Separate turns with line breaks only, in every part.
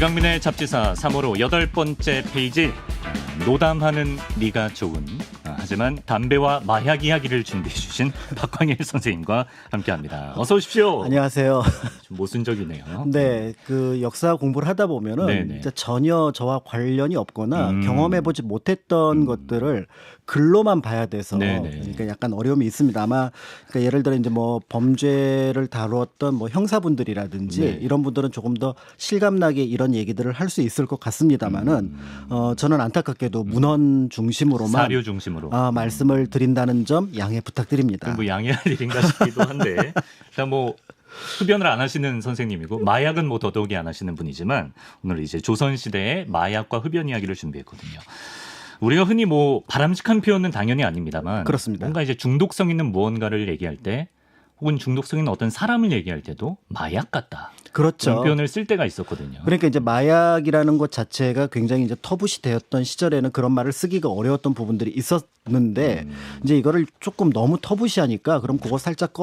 이강민의 잡지사 3월호 8번째 페이지. 노담하는 네가 좋은. 하지만 담배와 마약 이야기를 준비해 주신 박광일 선생님과 함께합니다. 어서 오십시오.
안녕하세요.
좀 모순적이네요.
네, 그 역사 공부를 하다 보면은 진짜 전혀 저와 관련이 없거나 경험해보지 못했던 것들을 글로만 봐야 돼서 그러니까 약간 어려움이 있습니다. 아마 그러니까 예를 들어 이제 뭐 범죄를 다루었던 뭐 형사분들이라든지 이런 분들은 조금 더 실감나게 이런 얘기들을 할 수 있을 것 같습니다만은 저는 안타깝게도 문헌 중심으로만
사료 중심으로
말씀을 드린다는 점 양해 부탁드립니다.
뭐 양해할 일인가 싶기도 한데 일단 뭐 흡연을 안 하시는 선생님이고 마약은 뭐 더더욱이 안 하시는 분이지만 오늘 이제 조선시대의 마약과 흡연 이야기를 준비했거든요. 우리가 흔히 뭐 바람직한 표현은 당연히 아닙니다만
그렇습니다.
뭔가 이제 중독성 있는 무언가를 얘기할 때 혹은 중독성 있는 어떤 사람을 얘기할 때도 마약 같다.
그렇죠.
그런 표현을 쓸 때가 있었거든요.
그러니까 이제 마약이라는 것 자체가 굉장히 이제 터부시 되었던 시절에는 그런 말을 쓰기가 어려웠던 부분들이 있었는데 이제 이거를 조금 너무 터부시하니까 그럼 그거 살짝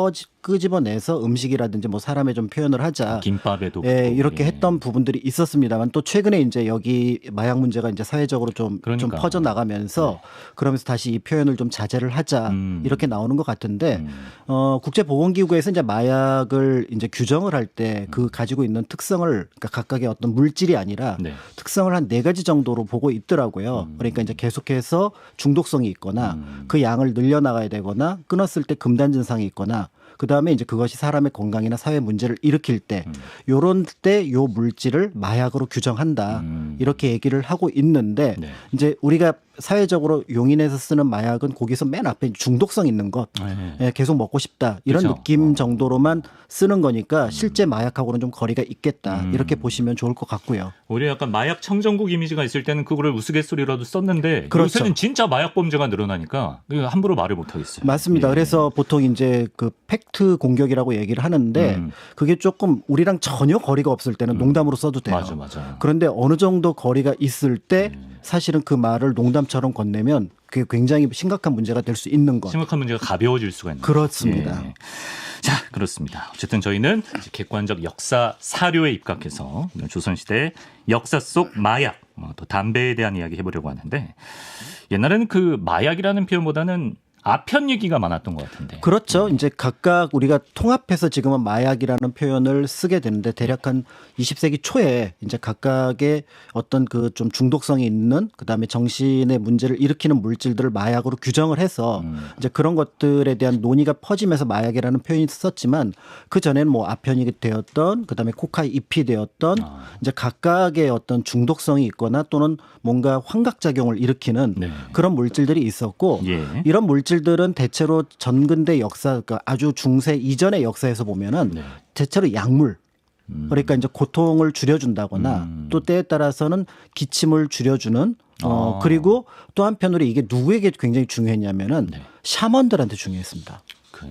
끄집어내서 음식이라든지 뭐 사람의 좀 표현을 하자.
김밥에도
이렇게 했던 부분들이 있었습니다만 또 최근에 이제 여기 마약 문제가 이제 사회적으로 좀 퍼져 나가면서 그러면서 다시 이 표현을 좀 자제를 하자 이렇게 나오는 것 같은데 국제보건기구에서 이제 마약을 이제 규정을 할 때 그 가지고 있는 특성을 그러니까 각각의 어떤 물질이 아니라 특성을 한 4가지 정도로 보고 있더라고요. 그러니까 이제 계속해서 중독성이 있거나 그 양을 늘려나가야 되거나 끊었을 때 금단 증상이 있거나 그다음에 이제 그것이 사람의 건강이나 사회 문제를 일으킬 때 요런 때 요 물질을 마약으로 규정한다. 이렇게 얘기를 하고 있는데 이제 우리가 사회적으로 용인해서 쓰는 마약은 거기서 맨 앞에 중독성 있는 것 계속 먹고 싶다 이런 느낌 정도로만 쓰는 거니까 실제 마약하고는 좀 거리가 있겠다 이렇게 보시면 좋을 것 같고요.
오히려 약간 마약 청정국 이미지가 있을 때는 그거를 우스갯소리라도 썼는데 요새는 진짜 마약 범죄가 늘어나니까 함부로 말을 못 하겠어요.
맞습니다. 그래서 보통 이제 그 팩트 공격이라고 얘기를 하는데 그게 조금 우리랑 전혀 거리가 없을 때는 농담으로 써도 돼요.
맞아.
그런데 어느 정도 거리가 있을 때 사실은 그 말을 농담처럼 건네면 그게 굉장히 심각한 문제가 될 수 있는 것.
심각한 문제가 가벼워질 수가 있는
그렇습니다.
예. 자, 그렇습니다. 어쨌든 저희는 이제 객관적 역사 사료에 입각해서 조선시대 역사 속 마약, 또 담배에 대한 이야기 해보려고 하는데 옛날에는 그 마약이라는 표현보다는 아편 얘기가 많았던 것 같은데.
그렇죠. 이제 각각 우리가 통합해서 지금은 마약이라는 표현을 쓰게 되는데 대략 한 20세기 초에 이제 각각의 어떤 그 좀 중독성이 있는 그다음에 정신의 문제를 일으키는 물질들을 마약으로 규정을 해서 이제 그런 것들에 대한 논의가 퍼지면서 마약이라는 표현이 썼지만 그 전에는 뭐 아편이 되었던 그다음에 코카인 잎이 되었던 이제 각각의 어떤 중독성이 있거나 또는 뭔가 환각작용을 일으키는 그런 물질들이 있었고 이런 물질들은 대체로 전근대 역사 그러니까 아주 중세 이전의 역사에서 보면은 대체로 약물 그러니까 이제 고통을 줄여준다거나 또 때에 따라서는 기침을 줄여주는 그리고 또 한편으로 이게 누구에게 굉장히 중요했냐면은 샤먼들한테 중요했습니다.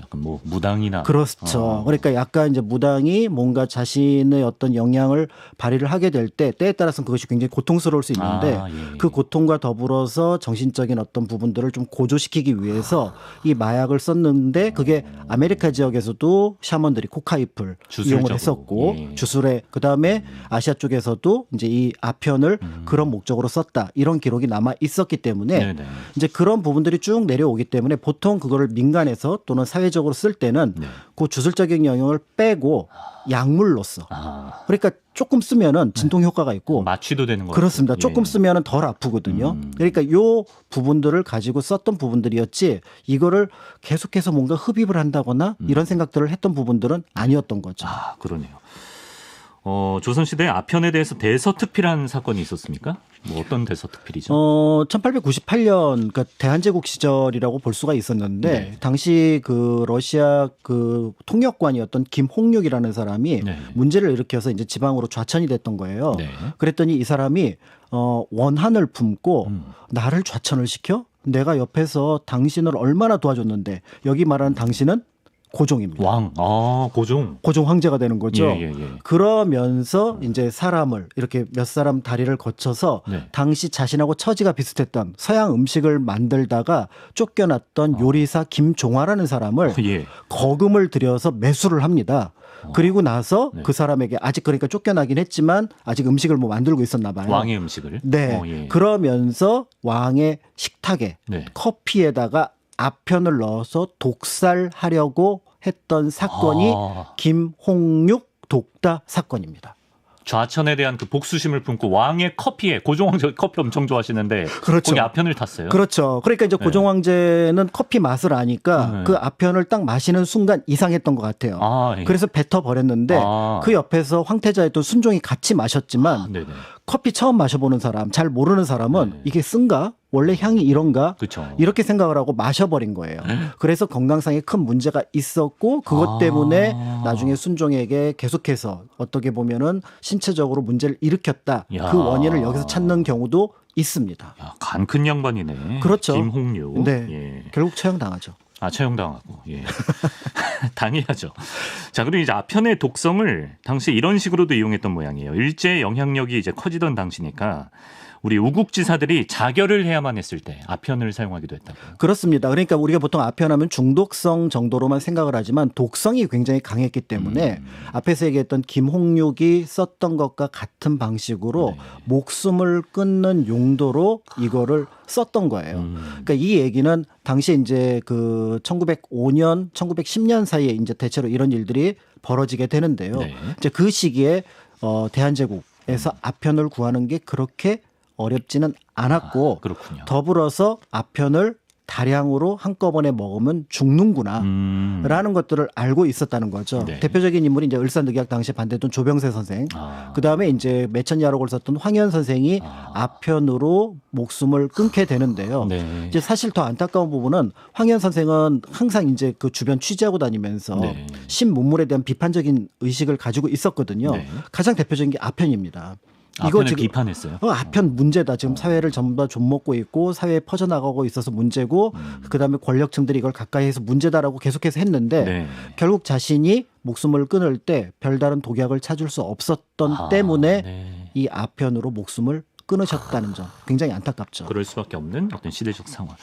약간 뭐 무당이나
그렇죠. 그러니까 약간 이제 무당이 뭔가 자신의 어떤 영향을 발휘를 하게 될 때 때에 따라서는 그것이 굉장히 고통스러울 수 있는데 그 고통과 더불어서 정신적인 어떤 부분들을 좀 고조시키기 위해서 이 마약을 썼는데 그게 아메리카 지역에서도 샤먼들이 코카잎을 이용을 했었고 주술에 그다음에 아시아 쪽에서도 이제 이 아편을 그런 목적으로 썼다. 이런 기록이 남아 있었기 때문에 이제 그런 부분들이 쭉 내려오기 때문에 보통 그거를 민간에서 또는 사회적으로 쓸 때는 그 주술적인 영역을 빼고 약물로써 그러니까 조금 쓰면은 진통 효과가 있고
마취도 되는 거죠.
그렇습니다. 조금 쓰면은 덜 아프거든요. 그러니까 요 부분들을 가지고 썼던 부분들이었지 이거를 계속해서 뭔가 흡입을 한다거나 이런 생각들을 했던 부분들은 아니었던 거죠.
그러네요. 조선시대 아편에 대해서 대서특필한 사건이 있었습니까? 뭐 어떤 대서특필이죠?
1898년 그러니까 대한제국 시절이라고 볼 수가 있었는데 당시 그 러시아 그 통역관이었던 김홍육이라는 사람이 문제를 일으켜서 이제 지방으로 좌천이 됐던 거예요. 그랬더니 이 사람이 원한을 품고 나를 좌천을 시켜? 내가 옆에서 당신을 얼마나 도와줬는데 여기 말하는 당신은 고종입니다.
왕, 고종.
고종 황제가 되는 거죠.
예.
그러면서 이제 사람을 이렇게 몇 사람 다리를 거쳐서 당시 자신하고 처지가 비슷했던 서양 음식을 만들다가 쫓겨났던 요리사 김종화라는 사람을 거금을 들여서 매수를 합니다. 그리고 나서
네.
그 사람에게 아직 그러니까 쫓겨나긴 했지만 아직 음식을 뭐 만들고 있었나 봐요.
왕의 음식을.
네.
예.
그러면서 왕의 식탁에
네.
커피에다가 아편을 넣어서 독살하려고 했던 사건이 김홍육 독다 사건입니다.
좌천에 대한 그 복수심을 품고 왕의 커피에 고종 황제 커피 엄청 좋아하시는데
그렇죠.
거기 아편을 탔어요.
그렇죠. 그러니까 이제 고종 황제는 커피 맛을 아니까 그 아편을 딱 마시는 순간 이상했던 것 같아요.
예.
그래서 뱉어 버렸는데 그 옆에서 황태자였던 순종이 같이 마셨지만
네네.
커피 처음 마셔보는 사람, 잘 모르는 사람은 이게 쓴가? 원래 향이 이런가?
그쵸.
이렇게 생각을 하고 마셔버린 거예요. 그래서 건강상에 큰 문제가 있었고 그것 때문에 나중에 순종에게 계속해서 어떻게 보면은 신체적으로 문제를 일으켰다.
야.
그 원인을 여기서 찾는 경우도 있습니다.
간 큰 양반이네.
그렇죠.
김홍류.
네.
예.
결국 처형당하죠.
처형당하고. 예. 당해야죠. 자, 그리고 이제 아편의 독성을 당시 이런 식으로도 이용했던 모양이에요. 일제의 영향력이 이제 커지던 당시니까 우리 우국지사들이 자결을 해야만 했을 때 아편을 사용하기도 했다고.
그렇습니다. 그러니까 우리가 보통 아편하면 중독성 정도로만 생각을 하지만 독성이 굉장히 강했기 때문에 앞에서 얘기했던 김홍육이 썼던 것과 같은 방식으로 목숨을 끊는 용도로 이거를 썼던 거예요. 그러니까 이 얘기는 당시에 이제 그 1905년, 1910년 사이에 이제 대체로 이런 일들이 벌어지게 되는데요.
네.
이제 그 시기에 대한제국에서 아편을 구하는 게 그렇게 어렵지는 않았고
그렇군요.
더불어서 아편을 다량으로 한꺼번에 먹으면 죽는구나 라는 것들을 알고 있었다는 거죠.
네.
대표적인 인물이 이제 을사늑약 당시에 반대했던 조병세 선생. 그다음에 이제 매천야록을 썼던 황현 선생이 아편으로 목숨을 끊게 되는데요.
네.
이제 사실 더 안타까운 부분은 황현 선생은 항상 이제 그 주변 취재하고 다니면서
네.
신문물에 대한 비판적인 의식을 가지고 있었거든요.
네.
가장 대표적인 게 아편입니다.
아편을 비판했어요.
아편 문제다. 지금 사회를 전부 다 좀먹고 있고 사회에 퍼져나가고 있어서 문제고 그다음에 권력층들이 이걸 가까이해서 문제다라고 계속해서 했는데
네.
결국 자신이 목숨을 끊을 때 별다른 독약을 찾을 수 없었던 때문에
네.
이 아편으로 목숨을 끊으셨다는 점 굉장히 안타깝죠.
그럴 수밖에 없는 어떤 시대적 상황.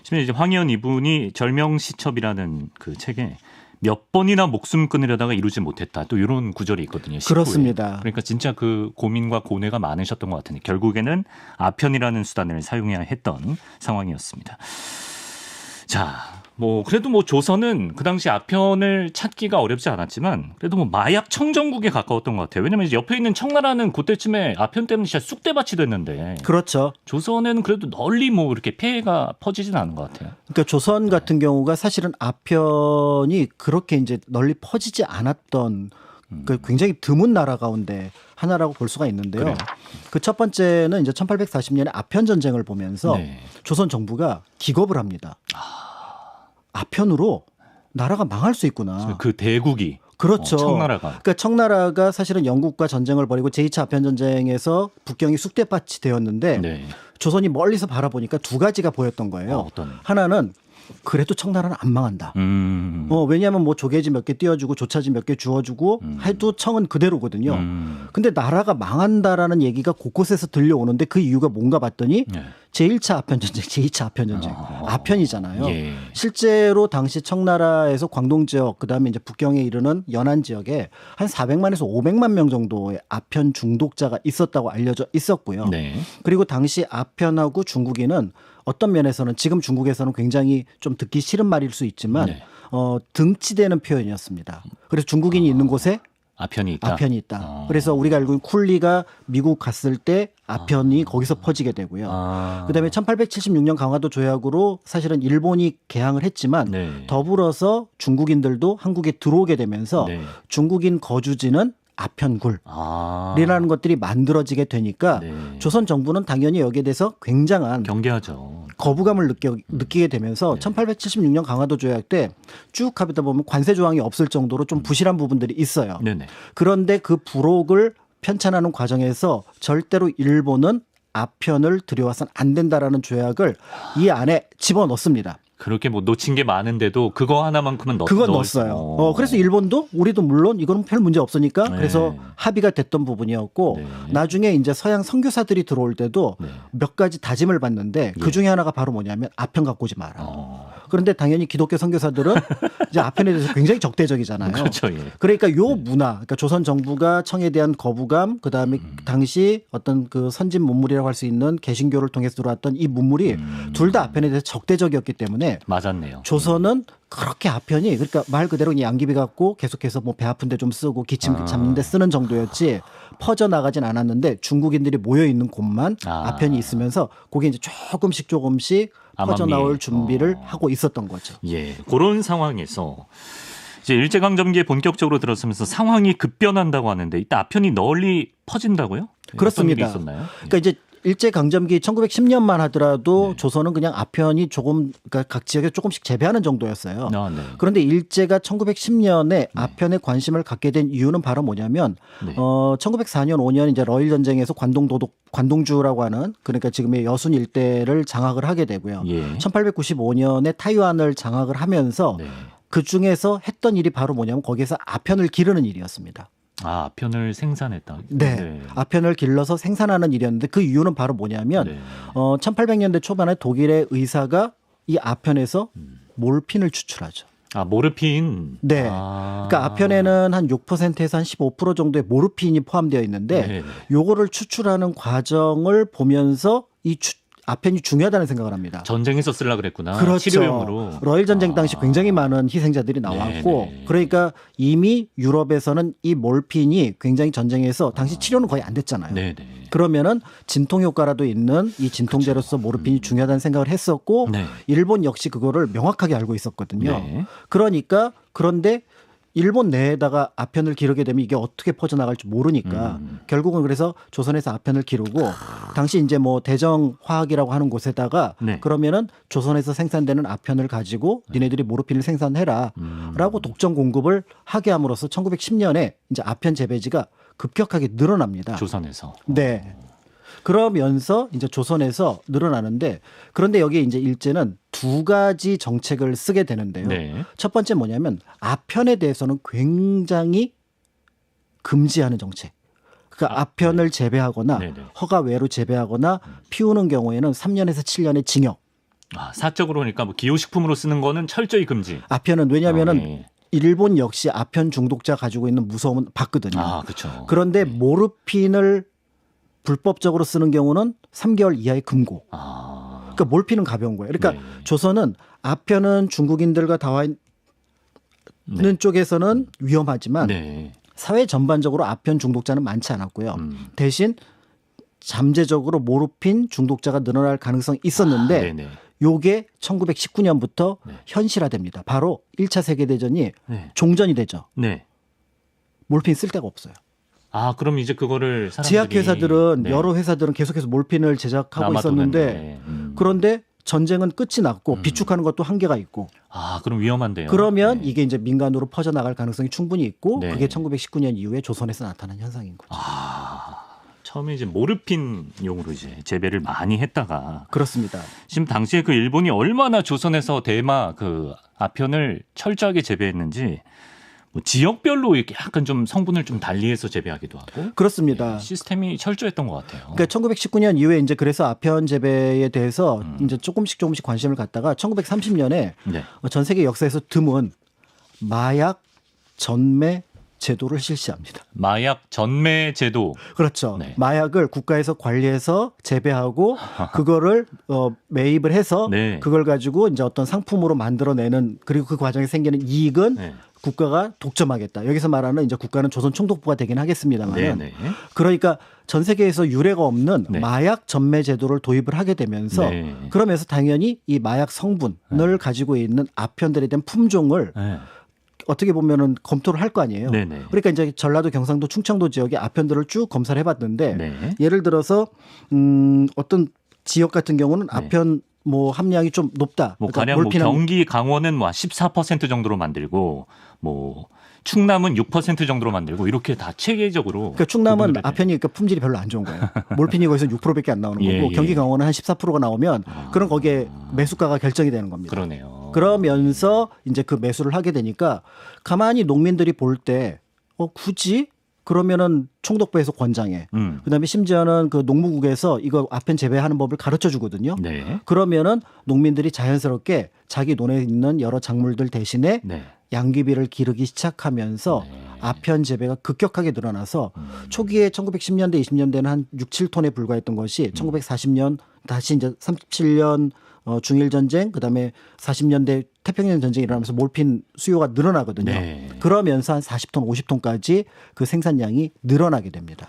지금 이제 황희연 이분이 절명시첩이라는 그 책에 몇 번이나 목숨 끊으려다가 이루지 못했다. 또 이런 구절이 있거든요. 19회.
그렇습니다.
그러니까 진짜 그 고민과 고뇌가 많으셨던 것 같은데 결국에는 아편이라는 수단을 사용해야 했던 상황이었습니다. 자, 뭐 그래도 뭐 조선은 그 당시 아편을 찾기가 어렵지 않았지만 그래도 뭐 마약 청정국에 가까웠던 것 같아요. 왜냐하면 이제 옆에 있는 청나라는 그때쯤에 아편 때문에 진짜 쑥대밭이 됐는데
그렇죠.
조선에는 그래도 널리 뭐 이렇게 피해가 퍼지진 않은 것 같아요.
그러니까 조선 같은 경우가 사실은 아편이 그렇게 이제 널리 퍼지지 않았던 그 굉장히 드문 나라 가운데 하나라고 볼 수가 있는데요.
그래요.
그 첫 번째는 이제 1840년에 아편 전쟁을 보면서
네.
조선 정부가 기겁을 합니다. 아편으로 나라가 망할 수 있구나.
그 대국이
그렇죠.
청나라가.
그러니까 청나라가 사실은 영국과 전쟁을 벌이고 제2차 아편 전쟁에서 북경이 쑥대밭이 되었는데
네.
조선이 멀리서 바라보니까 두 가지가 보였던 거예요.
어떤?
하나는 그래도 청나라는 안 망한다. 왜냐하면 뭐 조개지 몇 개 띄워주고 조차지 몇 개 주워주고 해도 청은 그대로거든요. 근데 나라가 망한다라는 얘기가 곳곳에서 들려오는데 그 이유가 뭔가 봤더니
네.
제1차 아편 전쟁, 제2차 아편 전쟁. 아편이잖아요.
예.
실제로 당시 청나라에서 광동 지역 그다음에 이제 북경에 이르는 연안 지역에 한 400만에서 500만 명 정도의 아편 중독자가 있었다고 알려져 있었고요.
네.
그리고 당시 아편하고 중국인은 어떤 면에서는 지금 중국에서는 굉장히 좀 듣기 싫은 말일 수 있지만
네.
등치되는 표현이었습니다. 그래서 중국인이 있는 곳에
아편이 있다.
아편이 있다. 그래서 우리가 알고 있는 쿨리가 미국 갔을 때 아편이 거기서 퍼지게 되고요. 그다음에 1876년 강화도 조약으로 사실은 일본이 개항을 했지만
네.
더불어서 중국인들도 한국에 들어오게 되면서
네.
중국인 거주지는 아편굴이라는 것들이 만들어지게 되니까
네.
조선 정부는 당연히 여기에 대해서 굉장한
경계하죠.
거부감을 느끼게 되면서 1876년 강화도 조약 때 쭉 하다 보면 관세 조항이 없을 정도로 좀 부실한 부분들이 있어요.
네네.
그런데 그 부록을 편찬하는 과정에서 절대로 일본은 아편을 들여와서는 안 된다라는 조약을 이 안에 집어넣습니다.
그렇게 뭐 놓친 게 많은데도 그거 하나만큼은
그건 넣었어요. 그래서 일본도 우리도 물론 이거는 별 문제 없으니까
네.
그래서 합의가 됐던 부분이었고
네.
나중에 이제 서양 선교사들이 들어올 때도
네.
몇 가지 다짐을 받는데 그 중에 하나가 바로 뭐냐면 아편 갖고 오지 마라. 그런데 당연히 기독교 선교사들은 이제 아편에 대해서 굉장히 적대적이잖아요.
그렇죠. 예.
그러니까 요 문화, 그러니까 조선 정부가 청에 대한 거부감, 그다음에 당시 어떤 그 선진 문물이라고 할 수 있는 개신교를 통해서 들어왔던 이 문물이 둘 다 아편에 대해서 적대적이었기 때문에
맞았네요.
조선은 그렇게 아편이 그러니까 말 그대로 그냥 양귀비 갖고 계속해서 뭐 배 아픈데 좀 쓰고 기침 잡는데 쓰는 정도였지 퍼져 나가진 않았는데 중국인들이 모여 있는 곳만 아편이 있으면서 그게 이제 조금씩 퍼져 나올 준비를 하고 있었던 거죠.
예, 그런 상황에서 이제 일제강점기에 본격적으로 들어서면서 상황이 급변한다고 하는데 이때 아편이 널리 퍼진다고요?
그렇습니다.
어떤 일이 있었나요?
그러니까 이제 일제강점기 1910년만 하더라도 조선은 그냥 아편이 조금 그러니까 각 지역에 조금씩 재배하는 정도였어요.
네.
그런데 일제가 1910년에 아편에 관심을 갖게 된 이유는 바로 뭐냐면 1904년 5년 이제 러일 전쟁에서 관동주라고 하는 그러니까 지금의 여순 일대를 장악을 하게 되고요. 1895년에 타이완을 장악을 하면서 그 중에서 했던 일이 바로 뭐냐면 거기에서 아편을 기르는 일이었습니다.
아편을 생산했다.
네. 아편을 길러서 생산하는 일이었는데 그 이유는 바로 뭐냐면 1800년대 초반에 독일의 의사가 이 아편에서 몰핀을 추출하죠.
모르핀.
네. 그러니까 아편에는 한 6%에서 한 15% 정도의 모르핀이 포함되어 있는데 요거를 추출하는 과정을 보면서 이 아편이 중요하다는 생각을 합니다.
전쟁에서 쓰려고 그랬구나.
그렇죠.
치료용으로.
러일 전쟁 당시 굉장히 많은 희생자들이 나왔고 그러니까 이미 유럽에서는 이 몰핀이 굉장히 전쟁에서 당시 치료는 거의 안 됐잖아요. 그러면은 진통 효과라도 있는 이 진통제로서 모르핀이 중요하다는 생각을 했었고 일본 역시 그거를 명확하게 알고 있었거든요. 그러니까 그런데 일본 내에다가 아편을 기르게 되면 이게 어떻게 퍼져나갈지 모르니까 결국은 그래서 조선에서 아편을 기르고 당시 이제 뭐 대정화학이라고 하는 곳에다가 그러면은 조선에서 생산되는 아편을 가지고 니네들이 모르핀을 생산해라 라고 독점 공급을 하게 함으로써 1910년에 이제 아편 재배지가 급격하게 늘어납니다.
조선에서.
네. 그러면서 이제 조선에서 늘어나는데 그런데 여기에 이제 일제는 두 가지 정책을 쓰게 되는데요. 첫 번째 뭐냐면 아편에 대해서는 굉장히 금지하는 정책. 그러니까 아편을 재배하거나 허가 외로 재배하거나 피우는 경우에는 3년에서 7년의 징역.
사적으로 그러니까 뭐 기호식품으로 쓰는 거는 철저히 금지.
아편은 왜냐하면은 일본 역시 아편 중독자 가지고 있는 무서움은 봤거든요.
그렇죠.
그런데 모르핀을 불법적으로 쓰는 경우는 3개월 이하의 금고. 그러니까 몰핀은 가벼운 거예요. 그러니까 조선은 아편은 중국인들과 다와 있는 쪽에서는 위험하지만 사회 전반적으로 아편 중독자는 많지 않았고요. 대신 잠재적으로 모르핀 중독자가 늘어날 가능성이 있었는데 요게 1919년부터 현실화됩니다. 바로 1차 세계대전이 종전이 되죠. 몰핀 쓸 데가 없어요.
그럼 이제 그거를 사람들이
제약회사들은 여러 회사들은 계속해서 몰핀을 제작하고 있었는데 그런데 전쟁은 끝이 났고 비축하는 것도 한계가 있고
그럼 위험한데요.
그러면 이게 이제 민간으로 퍼져나갈 가능성이 충분히 있고 그게 1919년 이후에 조선에서 나타난 현상인 거죠.
처음에 이제 모르핀용으로 이제 재배를 많이 했다가
그렇습니다.
지금 당시에 그 일본이 얼마나 조선에서 대마 그 아편을 철저하게 재배했는지 뭐 지역별로 이렇게 약간 좀 성분을 좀 달리해서 재배하기도 하고
그렇습니다.
시스템이 철저했던 것 같아요.
그러니까 1919년 이후에 이제 그래서 아편 재배에 대해서 이제 조금씩 관심을 갖다가 1930년에 전 세계 역사에서 드문 마약 전매 제도를 실시합니다.
마약 전매 제도.
그렇죠. 마약을 국가에서 관리해서 재배하고 그거를 매입을 해서 그걸 가지고 이제 어떤 상품으로 만들어내는 그리고 그 과정에 생기는 이익은 국가가 독점하겠다. 여기서 말하는 이제 국가는 조선 총독부가 되긴 하겠습니다만. 그러니까 전 세계에서 유례가 없는 마약 전매 제도를 도입을 하게 되면서 그러면서 당연히 이 마약 성분을 가지고 있는 아편들에 대한 품종을 어떻게 보면은 검토를 할 거 아니에요. 그러니까 이제 전라도, 경상도, 충청도 지역의 아편들을 쭉 검사를 해봤는데 예를 들어서 어떤 지역 같은 경우는 아편 뭐 함량이 좀 높다.
뭐 가령 뭐 경기, 강원은 뭐 14% 정도로 만들고 뭐 충남은 6% 정도로 만들고 이렇게 다 체계적으로.
그러니까 충남은
구분을
아편이 그러니까 품질이 별로 안 좋은 거예요. 몰핀이 거기서 6%밖에 안 나오는 거고
예, 예.
경기 강원은 한 14%가 나오면 그럼 거기에 매수가가 결정이 되는 겁니다.
그러네요.
그러면서 이제 그 매수를 하게 되니까 가만히 농민들이 볼 때 굳이 그러면은 총독부에서 권장해. 그다음에 심지어는 그 농무국에서 이거 아편 재배하는 법을 가르쳐 주거든요.
네.
그러면은 농민들이 자연스럽게 자기 논에 있는 여러 작물들 대신에
네.
양귀비를 기르기 시작하면서
네.
아편 재배가 급격하게 늘어나서 초기에 1910년대, 20년대는 한 6, 7톤에 불과했던 것이 1940년 다시 이제 37년 중일 전쟁 그다음에 40년대 태평양 전쟁이 일어나면서 몰핀 수요가 늘어나거든요.
네.
그러면서 한 40톤, 50톤까지 그 생산량이 늘어나게 됩니다.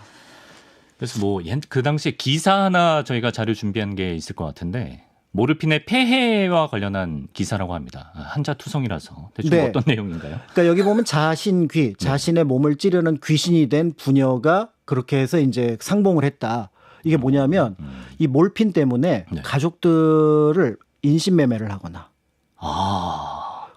그래서 뭐 그 당시에 기사 하나 저희가 자료 준비한 게 있을 것 같은데 모르핀의 폐해와 관련한 기사라고 합니다. 한자투성이라서 대충
네.
어떤 내용인가요?
그러니까 여기 보면 자신귀, 자신의 몸을 찌르는 귀신이 된 부녀가 그렇게 해서 이제 상봉을 했다. 이게 뭐냐면 이 몰핀 때문에
네.
가족들을 인신매매를 하거나.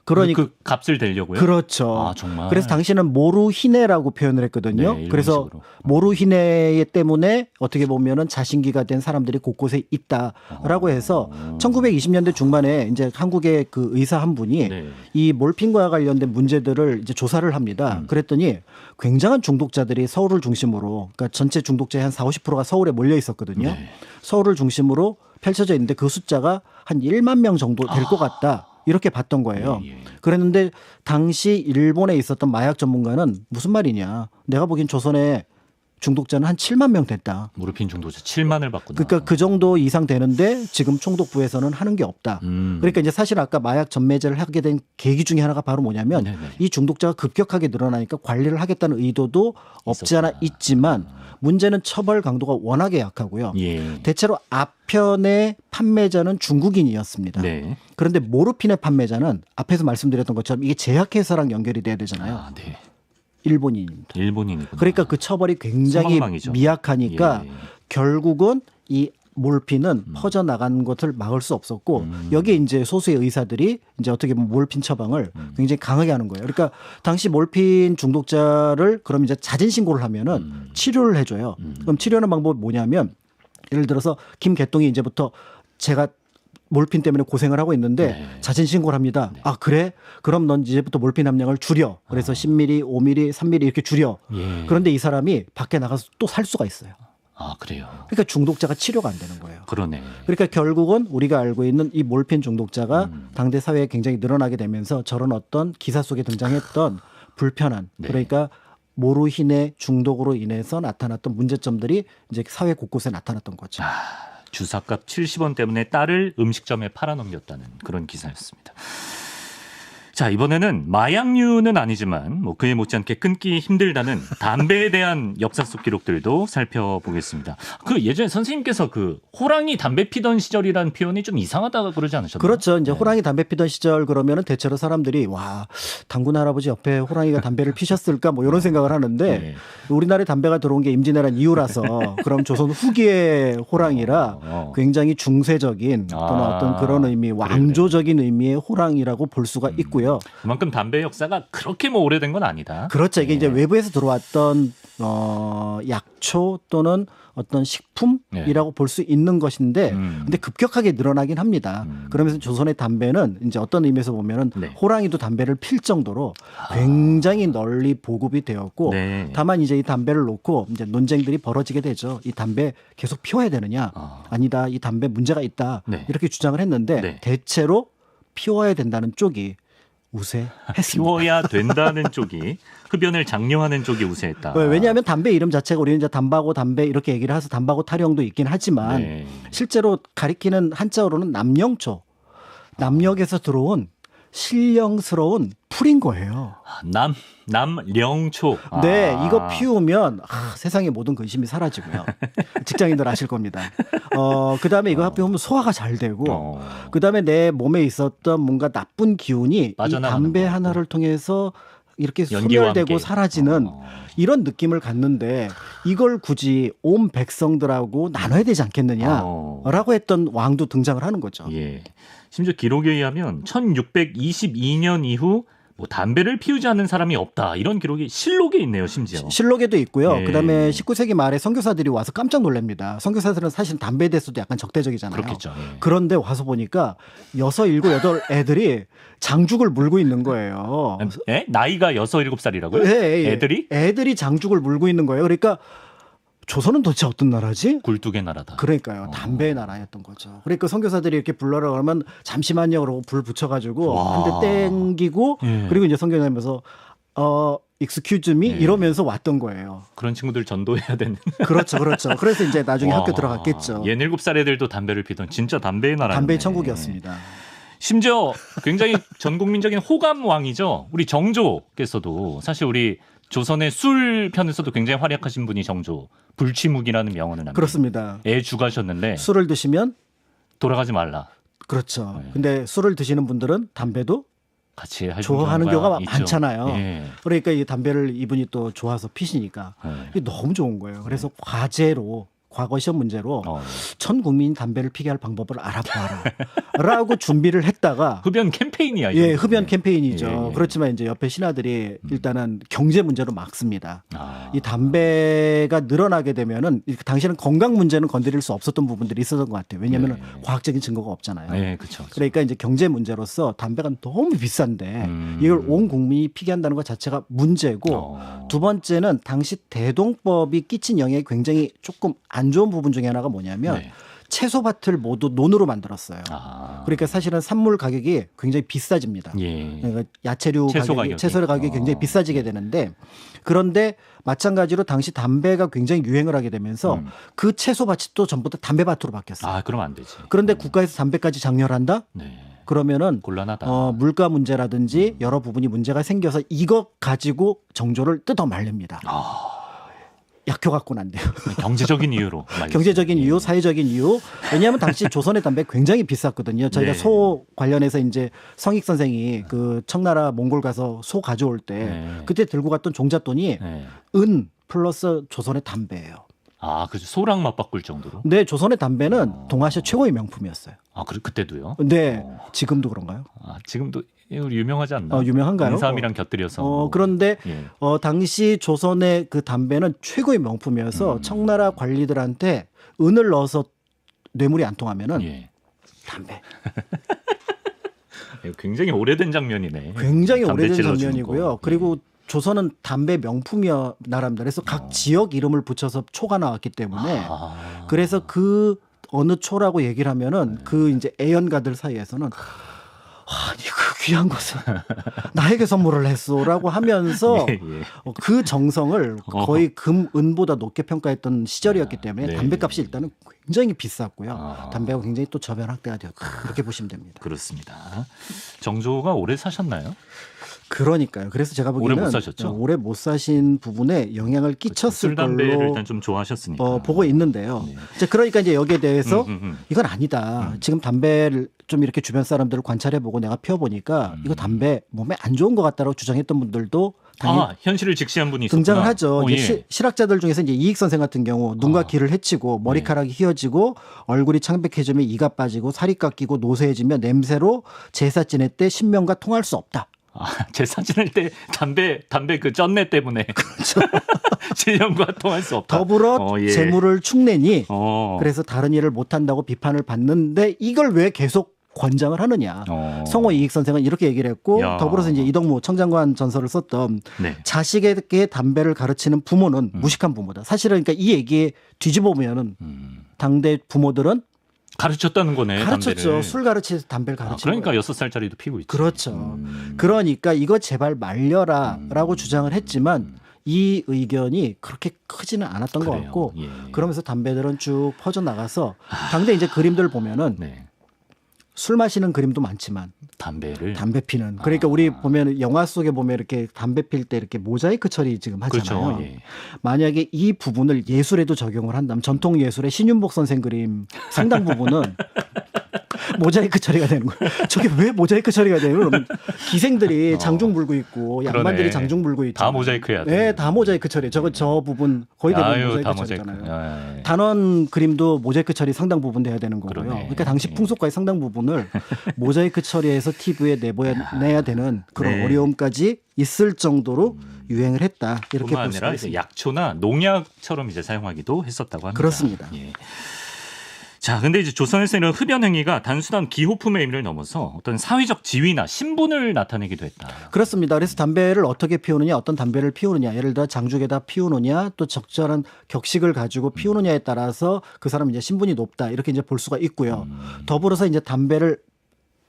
그러니까
그 값을 대려고요?
그렇죠.
아, 정말.
그래서 당시는 모루히네라고 표현을 했거든요.
네,
그래서
일본식으로.
모루히네 때문에 어떻게 보면은 자신기가 된 사람들이 곳곳에 있다라고 해서 1920년대 중반에 이제 한국의 그 의사 한 분이
네.
이 몰핀과 관련된 문제들을 이제 조사를 합니다. 그랬더니 굉장한 중독자들이 서울을 중심으로 그러니까 전체 중독자의 한 40, 50%가 서울에 몰려 있었거든요.
네.
서울을 중심으로 펼쳐져 있는데 그 숫자가 한 1만 명 정도 될 것 같다. 이렇게 봤던 거예요.
예, 예.
그랬는데 당시 일본에 있었던 마약 전문가는 무슨 말이냐. 내가 보기엔 조선에 중독자는 한 7만 명 됐다.
모르핀 중독자 7만을 받구나.
그러니까 그 정도 이상 되는데 지금 총독부에서는 하는 게 없다. 그러니까 이제 사실 아까 마약 전매제를 하게 된 계기 중에 하나가 바로 뭐냐면
네네.
이 중독자가 급격하게 늘어나니까 관리를 하겠다는 의도도 없지 않아 있지만 문제는 처벌 강도가 워낙에 약하고요.
예.
대체로 아편의 판매자는 중국인이었습니다.
네.
그런데 모르핀의 판매자는 앞에서 말씀드렸던 것처럼 이게 제약회사랑 연결이 돼야 되잖아요.
아, 네.
일본인입니다.
일본인이구나.
그러니까 그 처벌이 굉장히
소망망이죠.
미약하니까
예.
결국은 이 몰핀은 퍼져나간 것을 막을 수 없었고 여기에 이제 소수의 의사들이 이제 어떻게 보면 몰핀 처방을 굉장히 강하게 하는 거예요. 그러니까 당시 몰핀 중독자를 그럼 이제 자진 신고를 하면은 치료를 해줘요. 그럼 치료하는 방법이 뭐냐면 예를 들어서 김개똥이 이제부터 제가 몰핀 때문에 고생을 하고 있는데
네.
자진 신고를 합니다. 아 그래? 그럼 넌 이제부터 몰핀 함량을 줄여. 그래서 10ml, 5ml, 3ml 이렇게 줄여.
예.
그런데 이 사람이 밖에 나가서 또 살 수가 있어요.
아, 그래요.
그러니까 중독자가 치료가 안 되는 거예요.
그러네.
그러니까 결국은 우리가 알고 있는 이 몰핀 중독자가 당대 사회에 굉장히 늘어나게 되면서 저런 어떤 기사 속에 등장했던 불편한
네.
그러니까 모루히네 중독으로 인해서 나타났던 문제점들이 이제 사회 곳곳에 나타났던 거죠.
주사값 70원 때문에 딸을 음식점에 팔아넘겼다는 그런 기사였습니다. 자, 이번에는 마약류는 아니지만 뭐 그에 못지않게 끊기 힘들다는 담배에 대한 역사 속 기록들도 살펴보겠습니다. 그 예전에 선생님께서 그 호랑이 담배 피던 시절이라는 표현이 좀 이상하다고 그러지 않으셨나요?
그렇죠. 이제
네.
호랑이 담배 피던 시절 그러면은 대체로 사람들이 와 당군 할아버지 옆에 호랑이가 담배를 피셨을까 뭐 이런 생각을 하는데
네.
우리나라에 담배가 들어온 게 임진왜란 이후라서 그럼 조선 후기의 호랑이라 굉장히 중세적인 또는 어떤 그런 의미 왕조적인 의미의 호랑이라고 볼 수가 있고요.
그만큼 담배 역사가 그렇게 뭐 오래된 건 아니다.
그렇죠. 이게 이제 외부에서 들어왔던 약초 또는 어떤 식품이라고 볼 수 있는 것인데 근데 급격하게 늘어나긴 합니다. 그러면서 조선의 담배는 이제 어떤 의미에서 보면은
네.
호랑이도 담배를 필 정도로 굉장히 널리 보급이 되었고
네.
다만 이제 이 담배를 놓고 이제 논쟁들이 벌어지게 되죠. 이 담배 계속 피워야 되느냐? 아니다. 이 담배 문제가 있다.
네.
이렇게 주장을 했는데
네.
대체로 피워야 된다는 쪽이 우세했습니다.
피워야 된다는 쪽이 흡연을 장려하는 쪽이 우세했다.
왜냐하면 담배 이름 자체가 우리는 이제 담바고 담배 이렇게 얘기를 해서 담바고 타령도 있긴 하지만
네.
실제로 가리키는 한자어로는 남령초, 남역에서 들어온 신령스러운 풀인 거예요.
남령초.
네, 이거 피우면 세상의 모든 근심이 사라지고요. 직장인들 아실 겁니다. 그다음에 이거 피우면 소화가 잘 되고 그다음에 내 몸에 있었던 뭔가 나쁜 기운이 이 담배
거.
하나를 통해서 이렇게
연기와
소멸되고
함께.
사라지는 이런 느낌을 갖는데 이걸 굳이 온 백성들하고 나눠야 되지 않겠느냐라고 했던 왕도 등장을 하는 거죠.
예. 심지어 기록에 의하면 1622년 이후 뭐 담배를 피우지 않는 사람이 없다 이런 기록이 실록에 있네요, 심지어.
실록에도 있고요.
예.
그다음에 19세기 말에 선교사들이 와서 깜짝 놀랍니다. 선교사들은 사실 담배에 대해서도 약간 적대적이잖아요.
그렇겠죠. 예.
그런데 와서 보니까 6, 7, 8 애들이 장죽을 물고 있는 거예요.
예? 나이가 6, 7살이라고요?
예.
애들이
장죽을 물고 있는 거예요. 그러니까 조선은 도대체 어떤 나라지?
굴뚝의 나라다.
그러니까요. 담배의 나라였던 거죠. 그러니까 선교사들이 이렇게 불러라 그러면 잠시만요. 그러고 불 붙여가지고 한 대 땡기고
예.
그리고 이제 선교사님께서 excuse me
예.
이러면서 왔던 거예요.
그런 친구들 전도해야 되는.
그렇죠. 그래서 이제 나중에 학교 들어갔겠죠.
17살 애들도 담배를 피던 진짜 담배의 나라.
담배의 천국이었습니다.
심지어 굉장히 전 국민적인 호감 왕이죠. 우리 정조께서도 사실 우리 조선의 술 편에서도 굉장히 활약하신 분이 정조. 불치묵이라는 명언을 합니다.
그렇습니다.
애 주가셨는데
술을 드시면
돌아가지 말라.
그렇죠.
네.
근데 술을 드시는 분들은 담배도
같이 할
좋아하는 경우가
있죠.
많잖아요.
예.
그러니까 이 담배를 이분이 또 좋아서 피시니까
네.
이게 너무 좋은 거예요. 그래서 과제로 과거 시험 문제로
어.
전 국민이 담배를 피게 할 방법을 알아보아라 라고 준비를 했다가
흡연 캠페인이야.
예,
이거.
흡연 캠페인이죠.
예, 예.
그렇지만 이제 옆에 신하들이 일단은 경제 문제로 막습니다.
아.
이 담배가 늘어나게 되면은 당시에는 건강 문제는 건드릴 수 없었던 부분들이 있었던 것 같아요. 왜냐하면
네.
과학적인 증거가 없잖아요.
네, 그렇죠.
그러니까 이제 경제 문제로서 담배가 너무 비싼데
음.
이걸 온 국민이 피게 한다는 것 자체가 문제고 두 번째는 당시 대동법이 끼친 영향이 굉장히 조금 안 좋은 부분 중에 하나가 뭐냐면
네.
채소밭을 모두 논으로 만들었어요.
아.
그러니까 사실은 산물 가격이 굉장히 비싸집니다.
예.
그러니까 야채류
채소
가격이 채소 가격이 굉장히 비싸지게
네.
되는데 그런데 마찬가지로 당시 담배가 굉장히 유행을 하게 되면서 그 채소밭이 또 전부 다 담배밭으로 바뀌었어요.
아, 그럼 안 되지.
그런데 국가에서 담배까지 장려한다?
네.
그러면은
곤란하다.
물가 문제라든지 여러 부분이 문제가 생겨서 이것 가지고 정조를 뜯어 말립니다. 약효 갖고는 안 돼요.
경제적인 이유로. 말렸어요.
경제적인
예.
이유, 사회적인 이유. 왜냐하면 당시 조선의 담배 굉장히 비쌌거든요. 저희가
네.
소 관련해서 이제 성익 선생이 그 청나라 몽골 가서 소 가져올 때
네.
그때 들고 갔던 종잣돈이
네.
은 플러스 조선의 담배예요.
아, 그죠. 소랑 맞바꿀 정도로.
근데 조선의 담배는 동아시아 최고의 명품이었어요.
아, 그때도요?
근데 지금도 그런가요?
아, 지금도 유명하지 않나?
유명한가요?
인삼이랑 곁들여서.
그런데
예.
당시 조선의 그 담배는 최고의 명품이어서 청나라 관리들한테 은을 넣어서 뇌물이 안 통하면은
예.
담배.
굉장히 오래된 장면이네.
굉장히
담배
오래된
찔러주는
장면이고요.
거.
그리고 조선은 담배 명품이야 나라입니다. 그래서 각 지역 이름을 붙여서 초가 나왔기 때문에
아.
그래서 그 어느 초라고 얘기를 하면은 그 이제 애연가들 사이에서는 아니 그 귀한 것을 나에게 선물을 했소라고 하면서
예, 예.
그 정성을 거의 금, 은보다 높게 평가했던 시절이었기 때문에
네.
담배값이 일단은 굉장히 비쌌고요.
아.
담배가 굉장히 또 저변 확대가 되었다. 그렇게 보시면 됩니다.
그렇습니다. 정조가 오래 사셨나요?
그러니까요. 그래서 제가 보기에는
오래 못 사셨죠?
오래 못 사신 부분에 영향을 끼쳤을
술 담배를
걸로
일단 좀 좋아하셨으니까.
보고 있는데요.
네.
이제 그러니까 이제 여기에 대해서
음.
이건 아니다. 지금 담배를 좀 이렇게 주변 사람들을 관찰해보고 내가 피워보니까 이거 담배 몸에 안 좋은 것 같다고 주장했던 분들도 당연히
현실을 직시한 분이 있었구나.
등장을 하죠. 이제
예.
실학자들 중에서 이제 이익 선생 같은 경우 눈과 귀를 해치고 머리카락이 휘어지고 얼굴이 창백해지면 이가 빠지고 살이 깎이고 노쇠해지면 냄새로 제사 지낼 때 신명과 통할 수 없다.
제사 지낼 때 담배 그 쩐내 때문에
그렇죠.
신령과 통할 수 없다.
더불어
예.
재물을 축내니
어.
그래서 다른 일을 못한다고 비판을 받는데 이걸 왜 계속 권장을 하느냐. 성호 이익 선생은 이렇게 얘기를 했고
야.
더불어서 이제 이덕무 청장관 전설을 썼던
네.
자식에게 담배를 가르치는 부모는 무식한 부모다. 사실은 그러니까 이 얘기에 뒤집어 보면은 당대 부모들은
가르쳤다는 거네.
가르쳤죠.
담배를.
술 가르치면서 담배를 가르치는
그러니까
거예요.
6살짜리도 피고 있지.
그렇죠. 그러니까 이거 제발 말려라라고 주장을 했지만 이 의견이 그렇게 크지는 않았던 것
그래요.
같고
예.
그러면서 담배들은 쭉 퍼져나가서 당대 이제 그림들 보면은
네.
술 마시는 그림도 많지만
담배를.
담배 피는 그러니까 우리 보면 영화 속에 보면 이렇게 담배 필 때 이렇게 모자이크 처리 지금 하잖아요.
그렇죠. 예.
만약에 이 부분을 예술에도 적용을 한다면 전통 예술의 신윤복 선생 그림 상당 부분은 모자이크 처리가 되는 거예요. 저게 왜 모자이크 처리가 돼요? 그러면 기생들이 장중 물고 있고 양반들이 장중 물고 있고
다 모자이크 해야 돼.
네, 다 모자이크 처리. 저 부분 거의 대부분 모자이크 처리잖아요. 단원 그림도 모자이크 처리 상당 부분 돼야 되는 거고요. 그러니까 당시 풍속가의 상당 부분을 모자이크 처리해서 TV에 내야 되는 그런 어려움까지 있을 정도로 유행을 했다. 이렇게 볼 수가 있습니다.
약초나 농약처럼 이제 사용하기도 했었다고 합니다.
그렇습니다.
예. 자, 근데 이제 조선에서는 흡연 행위가 단순한 기호품의 의미를 넘어서 어떤 사회적 지위나 신분을 나타내기도 했다.
그렇습니다. 그래서 담배를 어떻게 피우느냐, 어떤 담배를 피우느냐, 예를 들어 장죽에다 피우느냐, 또 적절한 격식을 가지고 피우느냐에 따라서 그 사람 이제 신분이 높다 이렇게 이제 볼 수가 있고요. 더불어서 이제 담배를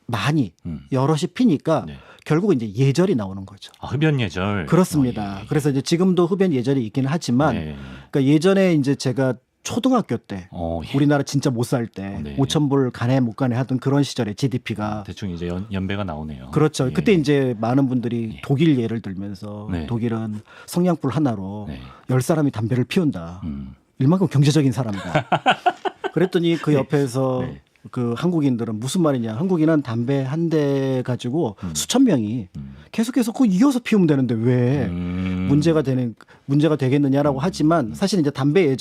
많이 여럿이 피니까 결국 이제 예절이 나오는 거죠.
흡연 예절.
그렇습니다. 그래서 이제 지금도 흡연 예절이 있기는 하지만, 그러니까 예전에 이제 제가 초등학교 때 우리나라 진짜 못 살 때 5,000불 가네 못 가네 하던 그런 시절에 GDP가
대충 이제 연배가 나오네요.
그렇죠. 그때 이제 많은 분들이 독일 예를 들면서 독일은 성냥불 하나로 10사람이 담배를 피운다. 이만큼 경제적인 사람이다. 그랬더니 그 옆에서 그 한국인들은 무슨 말이냐. 한국인은 담배 한 대 가지고 수천 명이 계속해서 그거 이어서 피우면 되는데 왜 문제가 되겠느냐라고 하지만 사실 이제 담배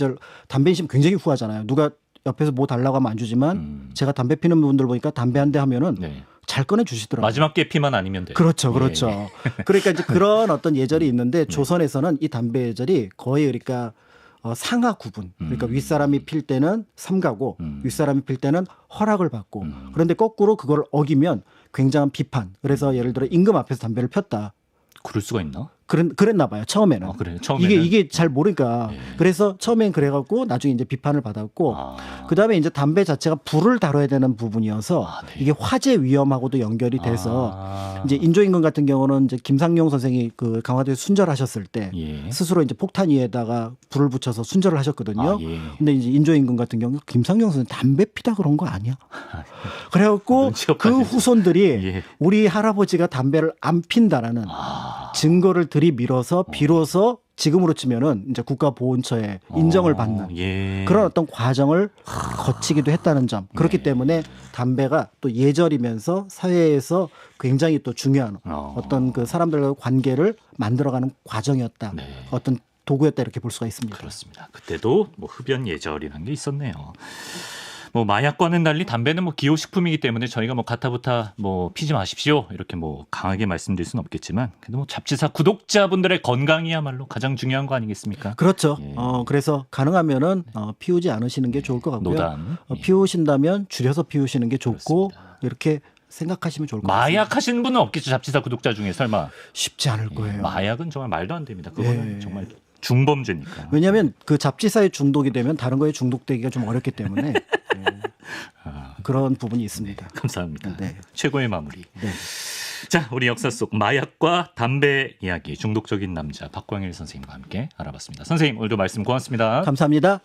인심 굉장히 후하잖아요. 누가 옆에서 뭐 달라고 하면 안 주지만 제가 담배 피는 분들 보니까 담배 한 대 하면은 잘 꺼내 주시더라고요.
마지막 깨피만 아니면 돼요.
그렇죠. 그렇죠. 그러니까 이제 그런 어떤 예절이 있는데 조선에서는 이 담배 예절이 거의 그러니까 상하 구분. 그러니까 윗사람이 필 때는 삼가고 윗사람이 필 때는 허락을 받고 그런데 거꾸로 그걸 어기면 굉장한 비판. 그래서 예를 들어 임금 앞에서 담배를 폈다.
그럴 수가 있나?
그랬나 봐요. 처음에는.
그래요? 처음에는?
이게 잘 모르니까. 그래서 처음엔 그래갖고 나중에 이제 비판을 받았고 그다음에 이제 담배 자체가 불을 다뤄야 되는 부분이어서 이게 화재 위험하고도 연결이 돼서 이제 인조임금 같은 경우는 이제 김상용 선생이 그 강화도에 순절하셨을 때 스스로 이제 폭탄 위에다가 불을 붙여서 순절을 하셨거든요. 근데 이제 인조임금 같은 경우 김상용 선생 담배 피다 그런 거 아니야? 그래갖고 그 후손들이 우리 할아버지가 담배를 안 핀다라는 증거를 들이밀어서 비로소 지금으로 치면은 이제 국가보훈처에 인정을 받는 그런 어떤 과정을 거치기도 했다는 점. 그렇기 때문에 담배가 또 예절이면서 사회에서 굉장히 또 중요한 어떤 그 사람들과의 관계를 만들어가는 과정이었다. 어떤 도구였다 이렇게 볼 수가 있습니다.
그렇습니다. 그때도 뭐 흡연 예절이라는 게 있었네요. 뭐 마약과는 달리 담배는 뭐 기호식품이기 때문에 저희가 뭐 가타부타 뭐 피지 마십시오 이렇게 뭐 강하게 말씀드릴 수는 없겠지만 그래도 뭐 잡지사 구독자분들의 건강이야말로 가장 중요한 거 아니겠습니까?
그렇죠. 그래서 가능하면은 피우지 않으시는 게 좋을 것 같고요.
노담.
피우신다면 줄여서 피우시는 게 좋고 그렇습니다. 이렇게 생각하시면 좋을 것 같습니다.
마약 하시는 분은 없겠죠. 잡지사 구독자 중에 설마.
쉽지 않을 거예요.
마약은 정말 말도 안 됩니다. 그거는 정말 중범죄니까.
왜냐하면 그 잡지사에 중독이 되면 다른 거에 중독되기가 좀 어렵기 때문에 그런 부분이 있습니다.
감사합니다. 최고의 마무리. 자, 우리 역사 속 마약과 담배 이야기 중독적인 남자 박광일 선생님과 함께 알아봤습니다. 선생님 오늘도 말씀 고맙습니다.
감사합니다.